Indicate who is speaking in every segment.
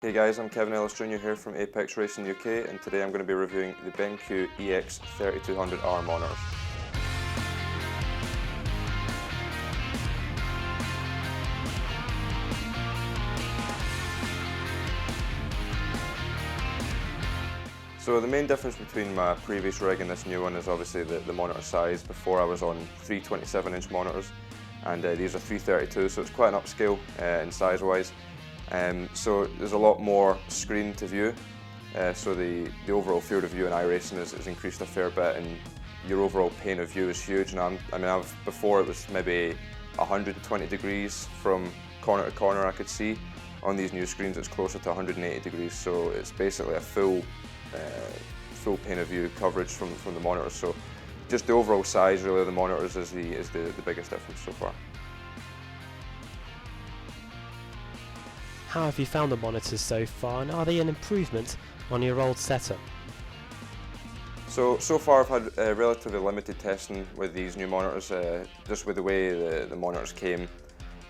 Speaker 1: Hey guys, I'm Kevin Ellis Jr here from Apex Racing UK, and today I'm going to be reviewing the BenQ EX3200R monitors. So the main difference between my previous rig and this new one is obviously the monitor size. Before I was on 3 27-inch monitors, and these are 332, so it's quite an upscale in size wise. So there's a lot more screen to view, so the overall field of view in iRacing has increased a fair bit, and your overall pane of view is huge. Now, before it was maybe 120 degrees from corner to corner I could see. On these new screens it's closer to 180 degrees, so it's basically a full pane of view coverage from the monitors. So just the overall size really of the monitors is the biggest difference so far.
Speaker 2: How have you found the monitors so far, and are they an improvement on your old setup?
Speaker 1: So far I've had relatively limited testing with these new monitors, just with the way the monitors came.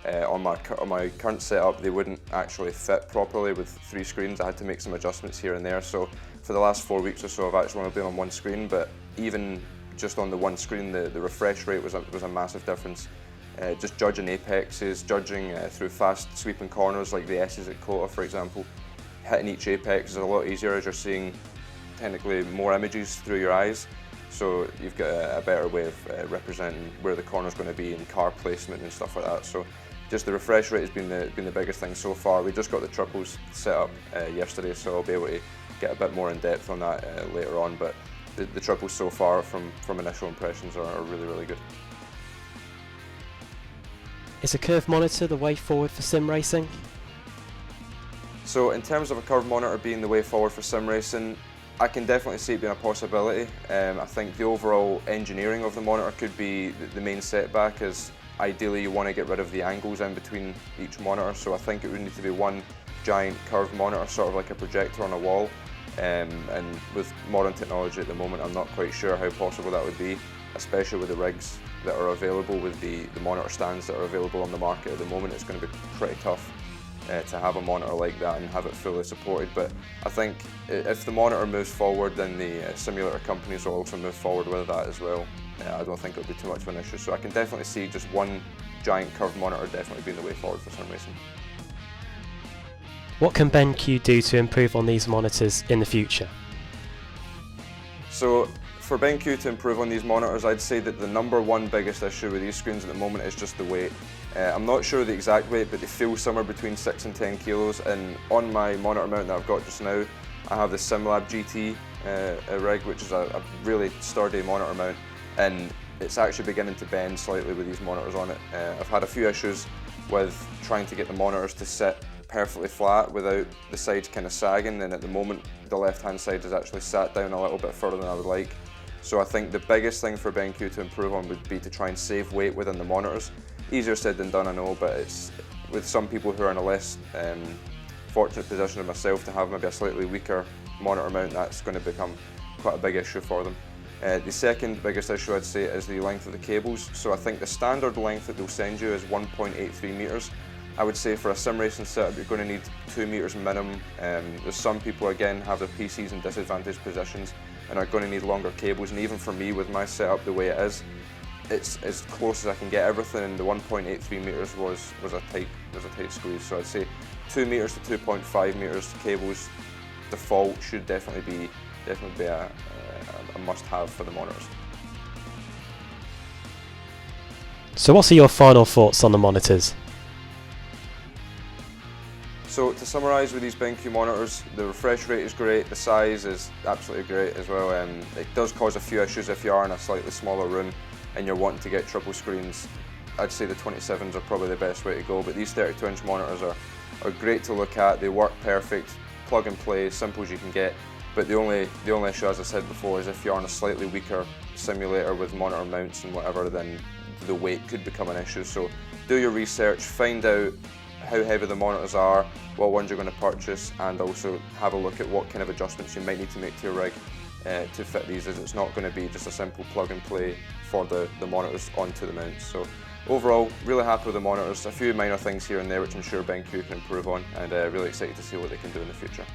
Speaker 1: On my current setup, they wouldn't actually fit properly with 3 screens. I had to make some adjustments here and there. So for the last 4 weeks or so, I've actually only been on one screen. But even just on the one screen, the refresh rate was a massive difference. Just judging apexes, judging through fast sweeping corners like the S's at Kota, for example, hitting each apex is a lot easier as you're seeing technically more images through your eyes. So you've got a better way of representing where the corner's going to be in car placement and stuff like that. So just the refresh rate has been the biggest thing so far. We just got the triples set up yesterday, so I'll be able to get a bit more in depth on that later on. But the triples so far from initial impressions are really, really good.
Speaker 2: Is a curved monitor the way forward for sim racing?
Speaker 1: So in terms of a curved monitor being the way forward for sim racing, I can definitely see it being a possibility. I think the overall engineering of the monitor could be the main setback, as ideally you want to get rid of the angles in between each monitor. So I think it would need to be one giant curved monitor, sort of like a projector on a wall. And with modern technology at the moment, I'm not quite sure how possible that would be, especially with the rigs that are available, with the monitor stands that are available on the market at the moment. It's going to be pretty tough to have a monitor like that and have it fully supported. But I think if the monitor moves forward, then the simulator companies will also move forward with that as well. I don't think it'll be too much of an issue. So I can definitely see just one giant curved monitor definitely being the way forward for sim racing.
Speaker 2: What can BenQ do to improve on these monitors in the future?
Speaker 1: So for BenQ to improve on these monitors, I'd say that the #1 biggest issue with these screens at the moment is just the weight. I'm not sure the exact weight, but they feel somewhere between 6 and 10 kilos. And on my monitor mount that I've got just now, I have the SimLab GT rig, which is a really sturdy monitor mount, and it's actually beginning to bend slightly with these monitors on it. I've had a few issues with trying to get the monitors to sit perfectly flat without the sides kind of sagging, and at the moment the left-hand side is actually sat down a little bit further than I would like. So I think the biggest thing for BenQ to improve on would be to try and save weight within the monitors. Easier said than done, I know, but it's with some people who are in a less fortunate position than myself to have maybe a slightly weaker monitor mount, that's going to become quite a big issue for them. The second biggest issue I'd say is the length of the cables. So I think the standard length that they'll send you is 1.83 meters. I would say for a sim racing setup you're going to need 2 meters minimum. There's some people again have their PCs in disadvantaged positions and are going to need longer cables, and even for me with my setup the way it is, it's as close as I can get everything, and the 1.83 meters was a tight squeeze. So I'd say 2 meters to 2.5 meters cables default should definitely be a must-have for the monitors.
Speaker 2: So what are your final thoughts on the monitors?
Speaker 1: So to summarise with these BenQ monitors, the refresh rate is great, the size is absolutely great as well. It does cause a few issues if you are in a slightly smaller room and you're wanting to get triple screens. I'd say the 27s are probably the best way to go, but these 32-inch monitors are great to look at. They work perfect, plug and play, simple as you can get. But the only issue, as I said before, is if you're on a slightly weaker simulator with monitor mounts and whatever, then the weight could become an issue. So do your research, find out how heavy the monitors are, what ones you're going to purchase, and also have a look at what kind of adjustments you might need to make to your rig to fit these, as it's not going to be just a simple plug and play for the monitors onto the mounts. So overall, really happy with the monitors. A few minor things here and there which I'm sure BenQ can improve on, and really excited to see what they can do in the future.